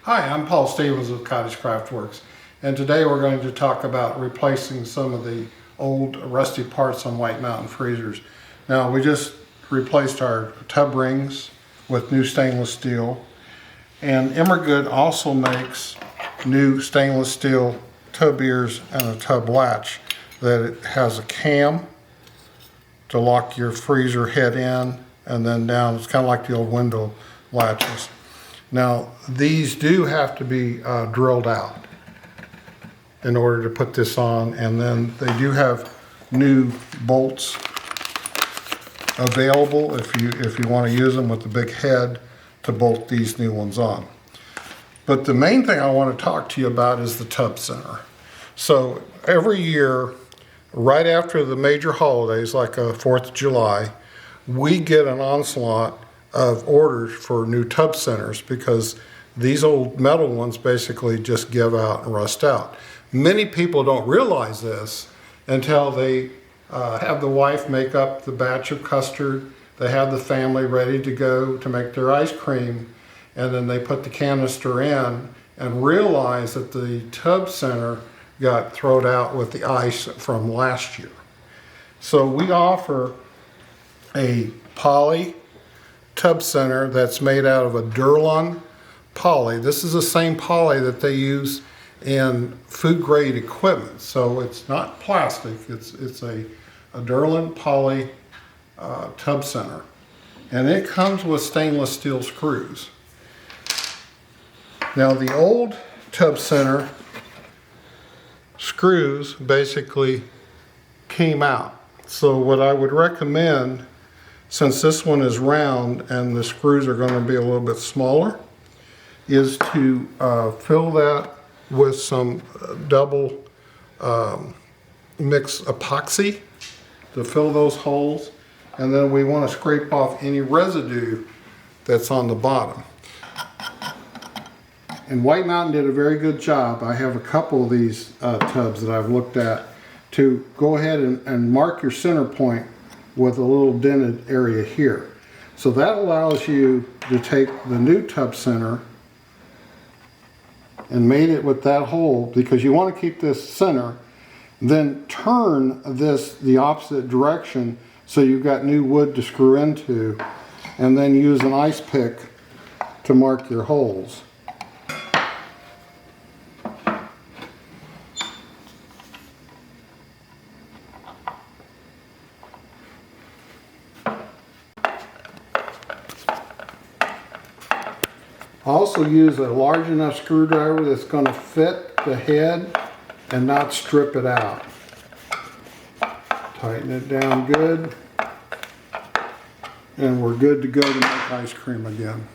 Hi, I'm Paul Stevens with Cottage Craft Works, and today we're going to talk about replacing some of the old rusty parts on White Mountain freezers. Now, we just replaced our tub rings with new stainless steel, and Emmergood also makes new stainless steel tub ears and a tub latch that it has a cam to lock your freezer head in and then down. It's kind of like the old window latches. Now, these do have to be drilled out in order to put this on, and then they do have new bolts available if you want to use them with the big head to bolt these new ones on. But the main thing I want to talk to you about is the tub center. So every year, right after the major holidays like 4th of July, we get an onslaught of orders for new tub centers because these old metal ones basically just give out and rust out. Many people don't realize this until they have the wife make up the batch of custard, they have the family ready to go to make their ice cream, and then they put the canister in and realize that the tub center got thrown out with the ice from last year. So we offer a poly tub center that's made out of a Durlon poly. This is the same poly that they use in food grade equipment. So it's not plastic, it's a Durlon poly tub center. And it comes with stainless steel screws. Now the old tub center screws basically came out. So what I would recommend, since this one is round and the screws are going to be a little bit smaller, is to fill that with some double mix epoxy to fill those holes, and then we want to scrape off any residue that's on the bottom. And White Mountain did a very good job. I have a couple of these tubs that I've looked at to go ahead and mark your center point with a little dented area here. So that allows you to take the new tub center and mate it with that hole, because you want to keep this center, then turn this the opposite direction so you've got new wood to screw into, and then use an ice pick to mark your holes. Also use a large enough screwdriver that's going to fit the head and not strip it out. Tighten it down good, and we're good to go to make ice cream again.